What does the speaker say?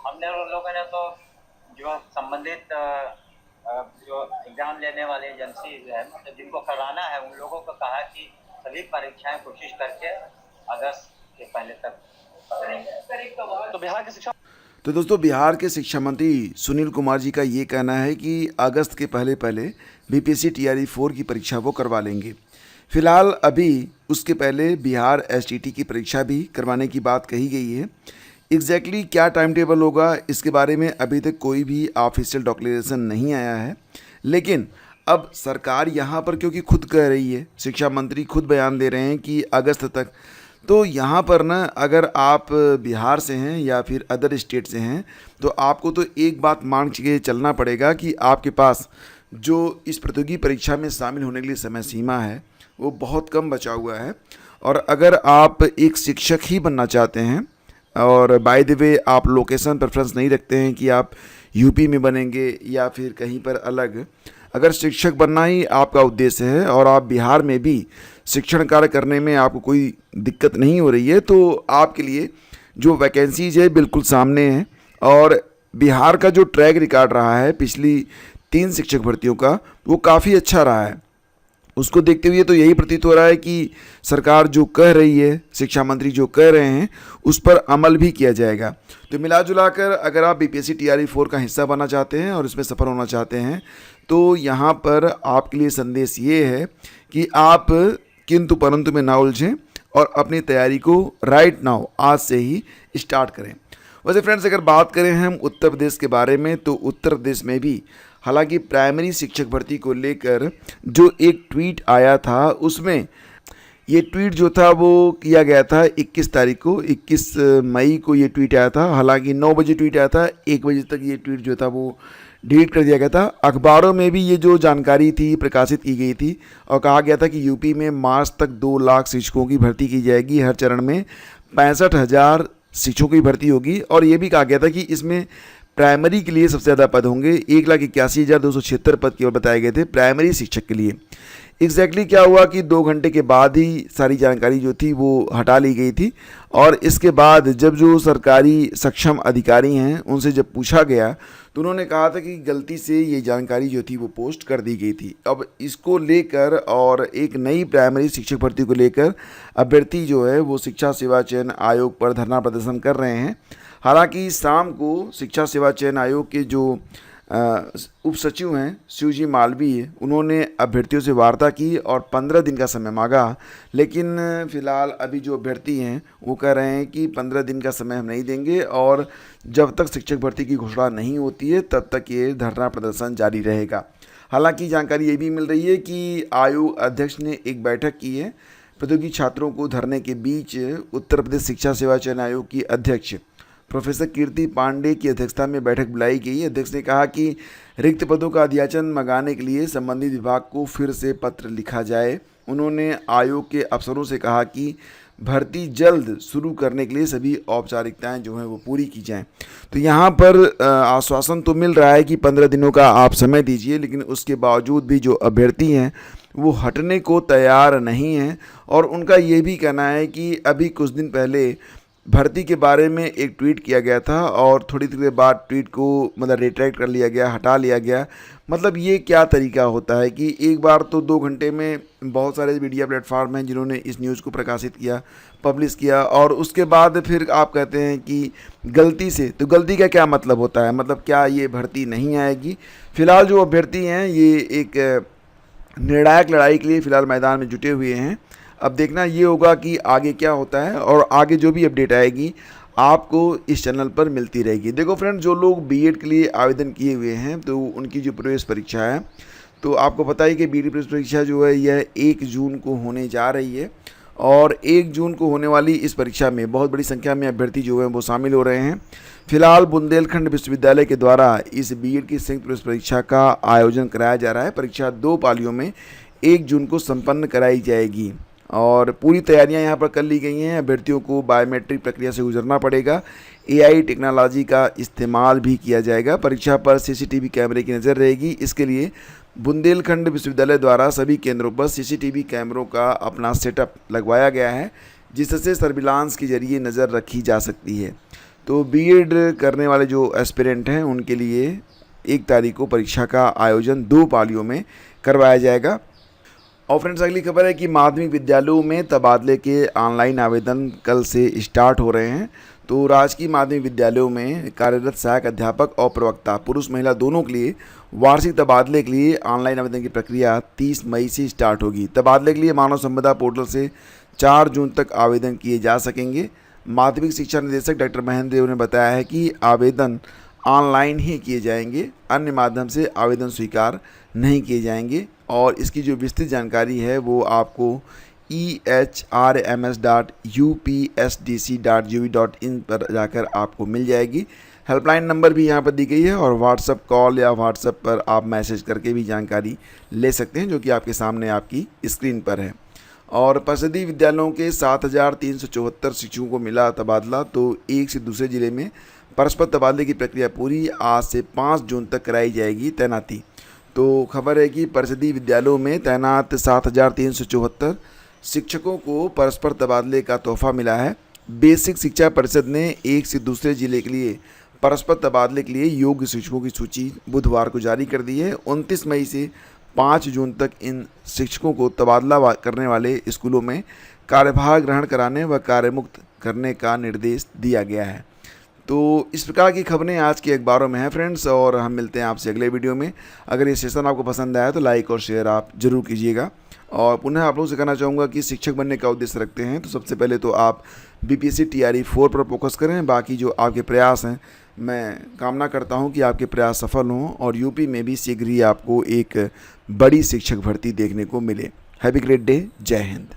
हमने उन लोगों ने तो जो संबंधित जो एग्जाम लेने वाली एजेंसी है, मतलब जिनको कराना है, उन लोगों को कहा कि सभी परीक्षाएं कोशिश करके अगस्त के पहले तक करेंगे। तो बिहार की शिक्षा तो दोस्तों, बिहार के शिक्षा मंत्री सुनील कुमार जी का ये कहना है कि अगस्त के पहले पहले बीपीएससी टीआरई 4 की परीक्षा वो करवा लेंगे। फिलहाल अभी उसके पहले बिहार एसटीटी की परीक्षा भी करवाने की बात कही गई है। एग्जैक्टली क्या टाइम टेबल होगा इसके बारे में अभी तक कोई भी ऑफिशियल डिक्लेरेशन नहीं आया है, लेकिन अब सरकार यहाँ पर क्योंकि खुद कह रही है, शिक्षा मंत्री खुद बयान दे रहे हैं कि अगस्त तक, तो यहाँ पर ना अगर आप बिहार से हैं या फिर अदर स्टेट से हैं तो आपको तो एक बात मान के चलना पड़ेगा कि आपके पास जो इस प्रतियोगी परीक्षा में शामिल होने के लिए समय सीमा है वो बहुत कम बचा हुआ है। और अगर आप एक शिक्षक ही बनना चाहते हैं और बाय द वे आप लोकेशन प्रेफरेंस नहीं रखते हैं कि आप यूपी में बनेंगे या फिर कहीं पर अलग, अगर शिक्षक बनना ही आपका उद्देश्य है और आप बिहार में भी शिक्षण कार्य करने में आपको कोई दिक्कत नहीं हो रही है, तो आपके लिए जो वैकेंसीज है बिल्कुल सामने है। और बिहार का जो ट्रैक रिकॉर्ड रहा है पिछली 3 शिक्षक भर्तियों का, वो काफ़ी अच्छा रहा है। उसको देखते हुए तो यही प्रतीत हो रहा है कि सरकार जो कह रही है, शिक्षा मंत्री जो कह रहे हैं, उस पर अमल भी किया जाएगा। तो मिला जुला कर अगर आप बीपीएससी टीआरई 4 का हिस्सा बनना चाहते हैं और इसमें सफल होना चाहते हैं तो यहाँ पर आपके लिए संदेश ये है कि आप किंतु परंतु में ना उलझें और अपनी तैयारी को राइट नाउ आज से ही स्टार्ट करें। वैसे फ्रेंड्स, अगर बात करें हम उत्तर प्रदेश के बारे में, तो उत्तर प्रदेश में भी हालांकि प्राइमरी शिक्षक भर्ती को लेकर जो एक ट्वीट आया था, उसमें ये ट्वीट जो था वो किया गया था 21 तारीख को, 21 मई को ये ट्वीट आया था। हालांकि 9 बजे ट्वीट आया था, 1 बजे तक ये ट्वीट जो था वो डिलीट कर दिया गया था। अखबारों में भी ये जो जानकारी थी प्रकाशित की गई थी और कहा गया था कि यूपी में मार्च तक 2 लाख शिक्षकों की भर्ती की जाएगी। हर चरण में 65,000 शिक्षकों की भर्ती होगी और ये भी कहा गया था कि इसमें प्राइमरी के लिए सबसे ज़्यादा पद होंगे। 1,81,276 पद केवल बताए गए थे प्राइमरी शिक्षक के लिए। एग्जैक्टली क्या हुआ कि 2 घंटे के बाद ही सारी जानकारी जो थी वो हटा ली गई थी और इसके बाद जब जो सरकारी सक्षम अधिकारी हैं उनसे जब पूछा गया तो उन्होंने कहा था कि गलती से ये जानकारी जो थी वो पोस्ट कर दी गई थी। अब इसको लेकर और एक नई प्राइमरी शिक्षक भर्ती को लेकर अभ्यर्थी जो है वो शिक्षा सेवा चयन आयोग पर धरना प्रदर्शन कर रहे हैं। हालांकि शाम को शिक्षा सेवा चयन आयोग के जो उप सचिव हैं शिवजी मालवीय, उन्होंने अभ्यर्थियों से वार्ता की और 15 दिन का समय मांगा, लेकिन फ़िलहाल अभी जो अभ्यर्थी हैं वो कह रहे हैं कि 15 दिन का समय हम नहीं देंगे और जब तक शिक्षक भर्ती की घोषणा नहीं होती है तब तक ये धरना प्रदर्शन जारी रहेगा। हालांकि जानकारी ये भी मिल रही है कि आयोग अध्यक्ष ने एक बैठक की है प्रतियोगी छात्रों को धरने के बीच। उत्तर प्रदेश शिक्षा सेवा चयन आयोग की अध्यक्ष प्रोफेसर कीर्ति पांडे की अध्यक्षता में बैठक बुलाई गई। अध्यक्ष ने कहा कि रिक्त पदों का अध्याचन मंगाने के लिए संबंधित विभाग को फिर से पत्र लिखा जाए। उन्होंने आयोग के अफसरों से कहा कि भर्ती जल्द शुरू करने के लिए सभी औपचारिकताएं जो हैं वो पूरी की जाएं। तो यहाँ पर आश्वासन तो मिल रहा है कि 15 दिनों का आप समय दीजिए, लेकिन उसके बावजूद भी जो अभ्यर्थी हैं वो हटने को तैयार नहीं हैं और उनका ये भी कहना है कि अभी कुछ दिन पहले भर्ती के बारे में एक ट्वीट किया गया था और थोड़ी देर बाद ट्वीट को मतलब रिट्रैक्ट कर लिया गया, हटा लिया गया। मतलब ये क्या तरीका होता है कि एक बार तो 2 घंटे में बहुत सारे मीडिया प्लेटफार्म हैं जिन्होंने इस न्यूज़ को प्रकाशित किया, पब्लिश किया और उसके बाद फिर आप कहते हैं कि गलती से, तो गलती का क्या मतलब होता है, मतलब क्या ये भर्ती नहीं आएगी। फ़िलहाल जो अभ्यर्थी हैं ये एक निर्णायक लड़ाई के लिए फ़िलहाल मैदान में जुटे हुए हैं। अब देखना ये होगा कि आगे क्या होता है और आगे जो भी अपडेट आएगी आपको इस चैनल पर मिलती रहेगी। देखो फ्रेंड, जो लोग बीएड के लिए आवेदन किए हुए हैं तो उनकी जो प्रवेश परीक्षा है, तो आपको पता है कि बीएड प्रवेश परीक्षा जो है यह 1 जून को होने जा रही है और 1 जून को होने वाली इस परीक्षा में बहुत बड़ी संख्या में अभ्यर्थी जो हैं वो शामिल हो रहे हैं। फिलहाल बुंदेलखंड विश्वविद्यालय के द्वारा इस बीएड की संयुक्त प्रवेश परीक्षा का आयोजन कराया जा रहा है। परीक्षा 2 पालियों में 1 जून को संपन्न कराई जाएगी और पूरी तैयारियां यहां पर कर ली गई हैं। अभ्यर्थियों को बायोमेट्रिक प्रक्रिया से गुजरना पड़ेगा। एआई टेक्नोलॉजी का इस्तेमाल भी किया जाएगा। परीक्षा पर सीसीटीवी कैमरे की नज़र रहेगी। इसके लिए बुंदेलखंड विश्वविद्यालय द्वारा सभी केंद्रों पर सीसीटीवी कैमरों का अपना सेटअप लगवाया गया है। जिससे सर्विलांस के जरिए नज़र रखी जा सकती है। तो बीएड करने वाले जो एस्पिरेंट हैं उनके लिए 1 तारीख को परीक्षा का आयोजन 2 पालियों में करवाया जाएगा। और फ्रेंड्स, अगली खबर है कि माध्यमिक विद्यालयों में तबादले के ऑनलाइन आवेदन कल से स्टार्ट हो रहे हैं। तो राजकीय माध्यमिक विद्यालयों में कार्यरत सहायक अध्यापक और प्रवक्ता पुरुष महिला दोनों के लिए वार्षिक तबादले के लिए ऑनलाइन आवेदन की प्रक्रिया 30 मई से स्टार्ट होगी। तबादले के लिए मानव संपदा पोर्टल से 4 जून तक आवेदन किए जा सकेंगे। माध्यमिक शिक्षा निदेशक डॉक्टर महेंद्र देव ने बताया है कि आवेदन ऑनलाइन ही किए जाएंगे, अन्य माध्यम से आवेदन स्वीकार नहीं किए जाएंगे। और इसकी जो विस्तृत जानकारी है वो आपको ehrms.upsdc.gov.in पर जाकर आपको मिल जाएगी। हेल्पलाइन नंबर भी यहाँ पर दी गई है और व्हाट्सएप कॉल या व्हाट्सएप पर आप मैसेज करके भी जानकारी ले सकते हैं, जो कि आपके सामने आपकी स्क्रीन पर है। और परिषदीय विद्यालयों के 7,374 शिक्षकों को मिला तबादला। तो एक से दूसरे ज़िले में परस्पर तबादले की प्रक्रिया पूरी आज से 5 जून तक कराई जाएगी तैनाती। तो खबर है कि परिषदीय विद्यालयों में तैनात 7,374 शिक्षकों को परस्पर तबादले का तोहफा मिला है। बेसिक शिक्षा परिषद ने एक से दूसरे जिले के लिए परस्पर तबादले के लिए योग्य शिक्षकों की सूची बुधवार को जारी कर दी है। 29 मई से 5 जून तक इन शिक्षकों को तबादला करने वाले स्कूलों में कार्यभार ग्रहण कराने व कार्यमुक्त करने का निर्देश दिया गया है। तो इस प्रकार की खबरें आज के अखबारों में हैं फ्रेंड्स, और हम मिलते हैं आपसे अगले वीडियो में। अगर ये सेशन आपको पसंद आया तो लाइक और शेयर आप ज़रूर कीजिएगा। और पुनः आप लोगों से कहना चाहूँगा कि शिक्षक बनने का उद्देश्य रखते हैं तो सबसे पहले तो आप बीपीएससी टीआरई 4 पर फोकस करें। बाकी जो आपके प्रयास हैं, मैं कामना करता हूं कि आपके प्रयास सफल हों और यूपी में भी शीघ्र ही आपको एक बड़ी शिक्षक भर्ती देखने को मिले। Have a great day. जय हिंद।